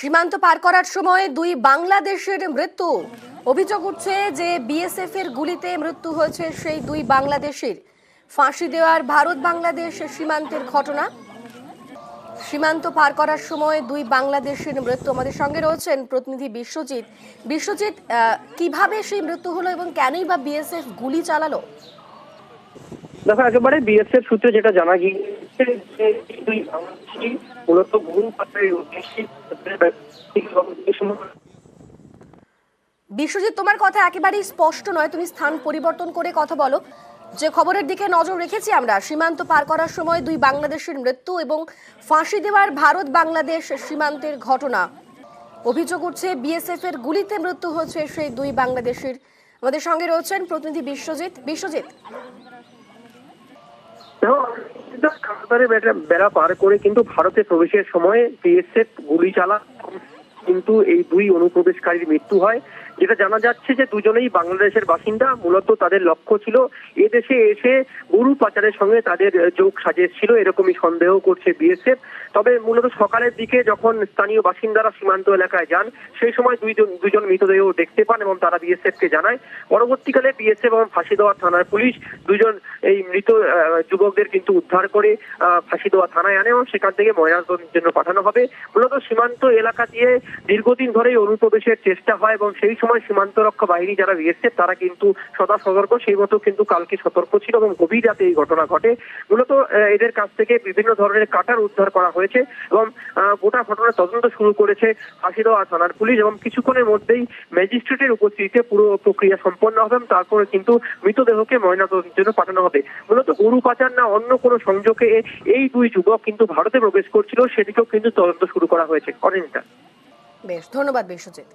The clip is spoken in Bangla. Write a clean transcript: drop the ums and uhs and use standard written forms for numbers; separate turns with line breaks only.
সীমান্ত পার করার সময় দুই বাংলাদেশের মৃত্যু। অভিযোগ উঠছে যে বিএসএফ এর গুলিতে মৃত্যু হয়েছে সেই দুই বাংলাদেশের। ফাঁসি দেওয়ার ভারত বাংলাদেশ সীমান্তের ঘটনা। সীমান্ত পার করার সময় দুই বাংলাদেশের মৃত্যু। আমাদের সঙ্গে রয়েছেন প্রতিনিধি বিশ্বজিৎ। বিশ্বজিৎ, কিভাবে সেই মৃত্যু হলো এবং কেনই বা বিএসএফ গুলি চালালো?
দেখো, একেবারে বিএসএফ সূত্রে যেটা জানা গিয়েছে যে দুই বাংলাদেশি মূলত বহু পাত্রের উদ্দেশ্যে
বিশ্বজিৎ, তোমার কথা একেবারেই স্পষ্ট নয়, তুমি স্থান পরিবর্তন করে কথা বলো। যে খবরের দিকে নজর রেখেছি আমরা, সীমান্ত পার করার সময় দুই বাংলাদেশের মৃত্যু এবং ফাঁসি দেওয়ার ভারত বাংলাদেশ সীমান্তের ঘটনা। অভিযোগ উঠছে বিএসএফ এর গুলিতে মৃত্যু হয়েছে সেই দুই বাংলাদেশের। আমাদের সঙ্গে রয়েছেন প্রতিনিধি বিশ্বজিৎ। বিশ্বজিৎ,
বেড়া পার করে কিন্তু ভারতে প্রবেশের সময় বিএসএফ গুলি চালায়, কিন্তু এই দুই অনুপ্রবেশকারীর মৃত্যু হয়। যেটা জানা যাচ্ছে যে দুজনেই বাংলাদেশের বাসিন্দা। মূলত তাদের লক্ষ্য ছিল এদেশে এসে গরু পাচারের সঙ্গে তাদের যোগ সাজিয়েছিল, এরকমই সন্দেহ করছে বিএসএফ। তবে মূলত সকালের দিকে যখন স্থানীয় বাসিন্দারা সীমান্ত এলাকায় যান, সেই সময় দুজন মৃতদেহ দেখতে পান এবং তারা বিএসএফ কে জানায়। পরবর্তীকালে বিএসএফ এবং ফাঁসি দেওয়া থানার পুলিশ দুজন এই মৃত যুবকদের কিন্তু উদ্ধার করে ফাঁসি দেওয়া থানায় আনে এবং সেখান থেকে ময়নাতদন্তের জন্য পাঠানো হবে। মূলত সীমান্ত এলাকা দিয়ে দীর্ঘদিন ধরেই অনুপ্রবেশের চেষ্টা হয় এবং সেই সময় সীমান্ত রক্ষা বাহিনী যারা বিএসএফ তারা কিন্তু সদা সতর্ক, সেই মতো কিন্তু কালকে সতর্ক ছিল এবং গভীর রাতে এই ঘটনা ঘটে। মূলত এদের কাছ থেকে বিভিন্ন ধরনের কাটার উদ্ধার করা হয়েছে এবং গোটা ঘটনার তদন্ত শুরু করেছে ফাঁসি দেওয়া থানার পুলিশ এবং কিছুক্ষণের মধ্যেই ম্যাজিস্ট্রেটের উপস্থিতিতে পুরো প্রক্রিয়া সম্পন্ন হবে। তারপরে কিন্তু মৃতদেহকে ময়নাতদন্তের জন্য পাঠানো হবে। মূলত গরু পাচার না অন্য কোনো সংযোগে এই দুই যুবক কিন্তু ভারতে প্রবেশ করছিল, সেদিকেও কিন্তু তদন্ত শুরু করা হয়েছে। অনিন্দিতা,
বেশ, ধন্যবাদ বিশ্বজিৎ।